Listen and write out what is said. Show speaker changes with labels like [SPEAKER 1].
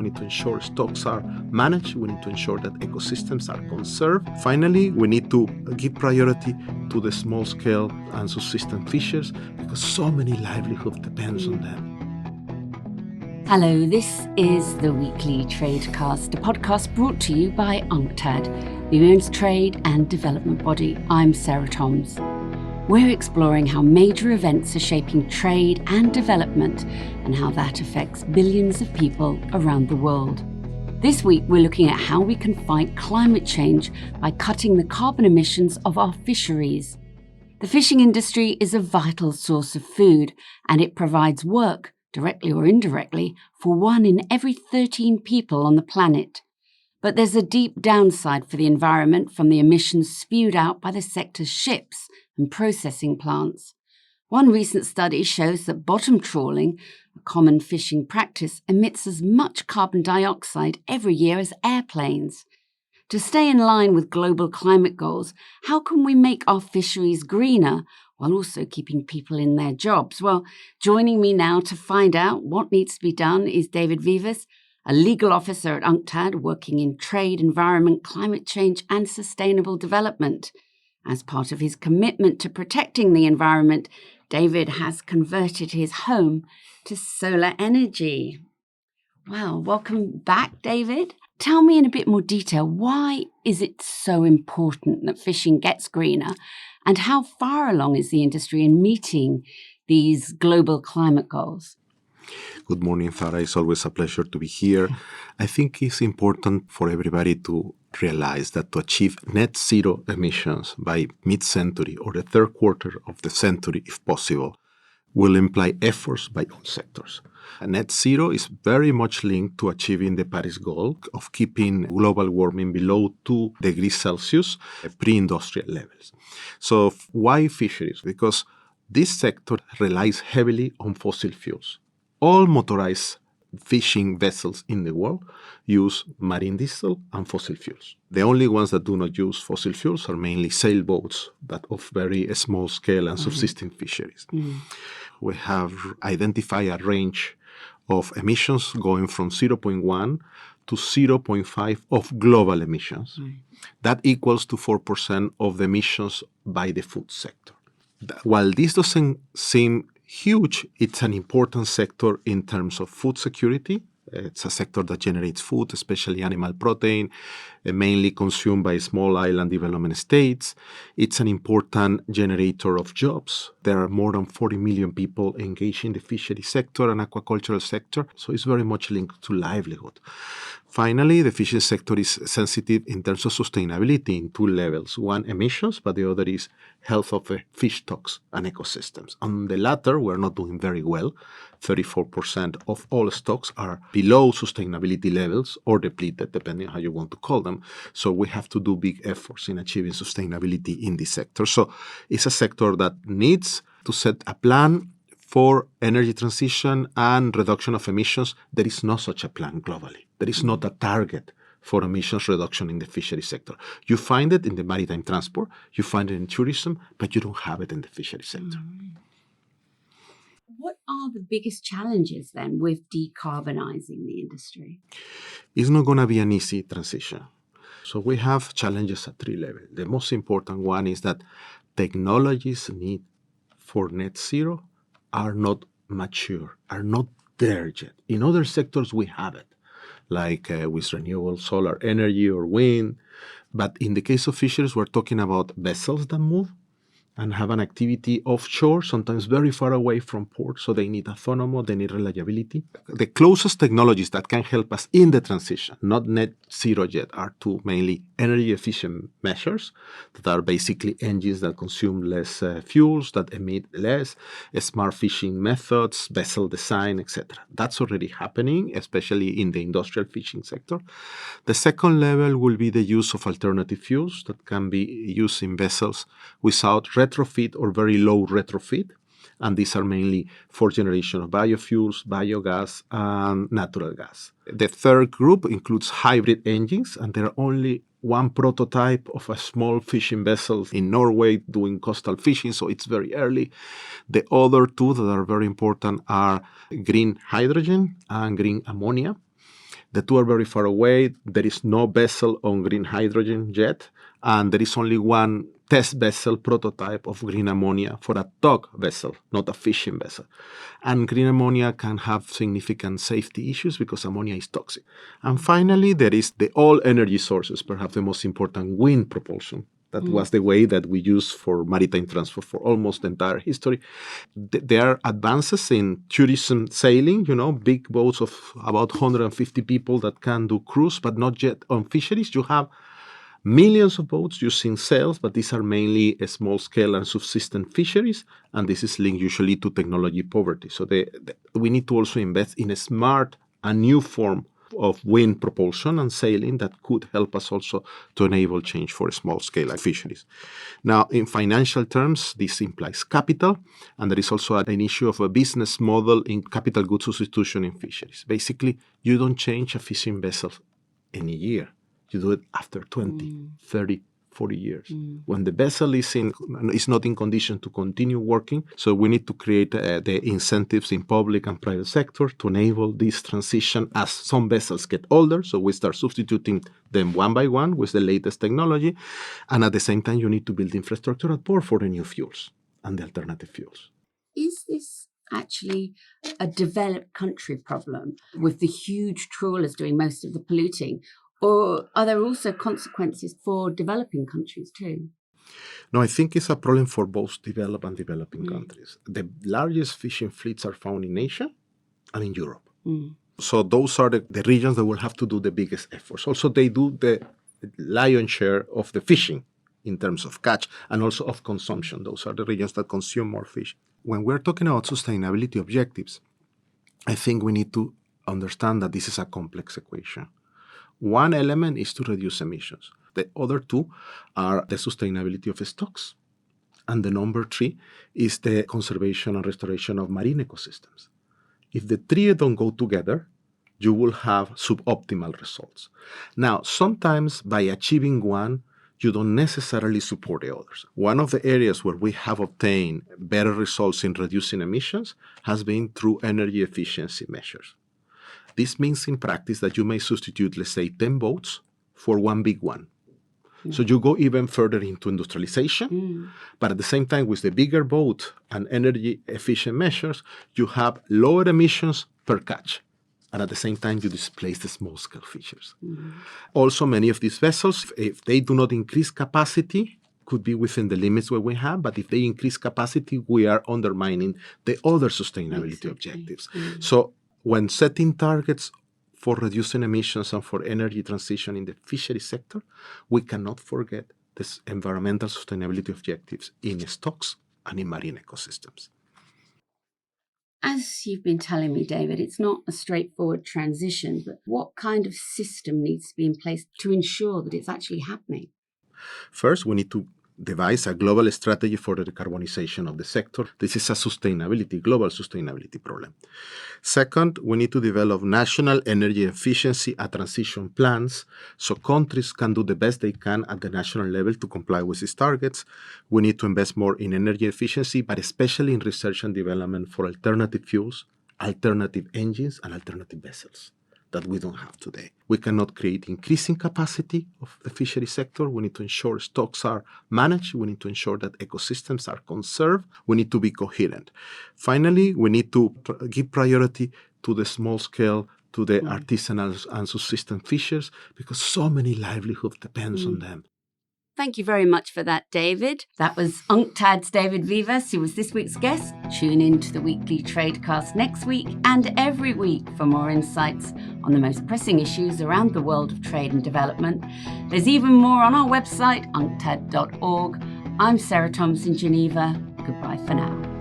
[SPEAKER 1] We need to ensure stocks are managed. We need to ensure that ecosystems are conserved. Finally, we need to give priority to the small scale and subsistence fishers because so many livelihoods depends on them.
[SPEAKER 2] Hello, this is the Weekly Tradecast, a podcast brought to you by UNCTAD, the UN's trade and development body. I'm Sarah Toms. We're exploring how major events are shaping trade and development and how that affects billions of people around the world. This week, we're looking at how we can fight climate change by cutting the carbon emissions of our fisheries. The fishing industry is a vital source of food, and it provides work, directly or indirectly, for 1 in every 13 people on the planet. But there's a deep downside for the environment from the emissions spewed out by the sector's ships and processing plants. One recent study shows that bottom trawling, a common fishing practice, emits as much carbon dioxide every year as airplanes. To stay in line with global climate goals, how can we make our fisheries greener while also keeping people in their jobs? Well, joining me now to find out what needs to be done is David Vivas, a legal officer at UNCTAD working in trade, environment, climate change and sustainable development. As part of his commitment to protecting the environment, David has converted his home to solar energy. Well, welcome back, David. Tell me in a bit more detail, why is it so important that fishing gets greener, and how far along is the industry in meeting these global climate goals?
[SPEAKER 1] Good morning, Farah. It's always a pleasure to be here. I think it's important for everybody to realize that to achieve net zero emissions by mid-century or the third quarter of the century, if possible, will imply efforts by all sectors. Net zero is very much linked to achieving the Paris goal of keeping global warming below 2 degrees Celsius pre-industrial levels. So why fisheries? Because this sector relies heavily on fossil fuels. All motorized fishing vessels in the world use marine diesel and fossil fuels. The only ones that do not use fossil fuels are mainly sailboats that of very small scale and subsisting fisheries. We have identified a range of emissions going from 0.1 to 0.5 of global emissions. That equals to 4% of the emissions by the food sector. While this doesn't seem huge, it's an important sector in terms of food security. It's a sector that generates food, especially animal protein, mainly consumed by small island development states. It's an important generator of jobs. There are more than 40 million people engaged in the fishery sector and aquacultural sector, so it's very much linked to livelihood. Finally, the fishing sector is sensitive in terms of sustainability in 2 levels. One, emissions, but the other is health of fish stocks and ecosystems. On the latter, we're not doing very well. 34% of all stocks are below sustainability levels or depleted, depending on how you want to call them. So we have to do big efforts in achieving sustainability in this sector. So it's a sector that needs to set a plan for energy transition and reduction of emissions. There is no such a plan globally. There is not a target for emissions reduction in the fishery sector. You find it in the maritime transport, you find it in tourism, but you don't have it in the fishery sector.
[SPEAKER 2] What are the biggest challenges then with decarbonising the industry?
[SPEAKER 1] It's not going to be an easy transition. So we have challenges at 3 levels. The most important one is that technologies need for net zero are not mature, are not there yet. In other sectors, we have it, like with renewable solar energy or wind. But in the case of fisheries, we're talking about vessels that move and have an activity offshore, sometimes very far away from port, so they need autonomy, they need reliability. The closest technologies that can help us in the transition, not net zero yet, are 2 mainly energy efficient measures that are basically engines that consume less fuels, that emit less, smart fishing methods, vessel design, etc. That's already happening, especially in the industrial fishing sector. The second level will be the use of alternative fuels that can be used in vessels without retrofit or very low retrofit. And these are mainly 4th generation of biofuels, biogas, and natural gas. The third group includes hybrid engines, and there are only 1 prototype of a small fishing vessel in Norway doing coastal fishing, so it's very early. The other 2 that are very important are green hydrogen and green ammonia. The two are very far away. There is no vessel on green hydrogen yet, and there is only one test vessel prototype of green ammonia for a tug vessel, not a fishing vessel. And green ammonia can have significant safety issues because ammonia is toxic. And finally, there is the all energy sources, perhaps the most important, wind propulsion. That was the way that we used for maritime transport for almost the entire history. There are advances in tourism sailing, big boats of about 150 people that can do cruise, but not yet on fisheries. You have millions of boats using sails, but these are mainly a small scale and subsistence fisheries, and this is linked usually to technology poverty. So we need to also invest in a smart and new form of wind propulsion and sailing that could help us also to enable change for small scale fisheries. Now, in financial terms, this implies capital, and there is also an issue of a business model in capital goods substitution in fisheries. Basically, you don't change a fishing vessel in a year. You do it after 20, 30, 40 years. When the vessel is not in condition to continue working, so we need to create the incentives in public and private sector to enable this transition as some vessels get older. So we start substituting them one by one with the latest technology. And at the same time, you need to build infrastructure at port for the new fuels and the alternative fuels.
[SPEAKER 2] Is this actually a developed country problem with the huge trawlers doing most of the polluting? Or are there also consequences for developing countries too?
[SPEAKER 1] No, I think it's a problem for both developed and developing countries. The largest fishing fleets are found in Asia and in Europe. So those are the regions that will have to do the biggest efforts. Also, they do the lion's share of the fishing in terms of catch and also of consumption. Those are the regions that consume more fish. When we're talking about sustainability objectives, I think we need to understand that this is a complex equation. One element is to reduce emissions. The other two are the sustainability of stocks. And the number three is the conservation and restoration of marine ecosystems. If the three don't go together, you will have suboptimal results. Now, sometimes by achieving one, you don't necessarily support the others. One of the areas where we have obtained better results in reducing emissions has been through energy efficiency measures. This means in practice that you may substitute, let's say, 10 boats for one big one. So you go even further into industrialization, but at the same time, with the bigger boat and energy efficient measures, you have lower emissions per catch. And at the same time, you displace the small-scale fishers. Also, many of these vessels, if they do not increase capacity, could be within the limits where we have, but if they increase capacity, we are undermining the other sustainability objectives. So when setting targets for reducing emissions and for energy transition in the fishery sector, we cannot forget the environmental sustainability objectives in stocks and in marine ecosystems.
[SPEAKER 2] As you've been telling me, David, it's not a straightforward transition, but what kind of system needs to be in place to ensure that it's actually happening?
[SPEAKER 1] First, we need to devise a global strategy for the decarbonization of the sector. This is a global sustainability problem. Second, we need to develop national energy efficiency and transition plans so countries can do the best they can at the national level to comply with these targets. We need to invest more in energy efficiency, but especially in research and development for alternative fuels, alternative engines, and alternative vessels that we don't have today. We cannot create increasing capacity of the fishery sector. We need to ensure stocks are managed. We need to ensure that ecosystems are conserved. We need to be coherent. Finally, we need to give priority to the small scale, to the artisanal and subsistence fishers, because so many livelihoods depends on them.
[SPEAKER 2] Thank you very much for that, David. That was UNCTAD's David Vivas, who was this week's guest. Tune in to the weekly Tradecast next week and every week for more insights on the most pressing issues around the world of trade and development. There's even more on our website, unctad.org. I'm Sarah Thomas in Geneva. Goodbye for now.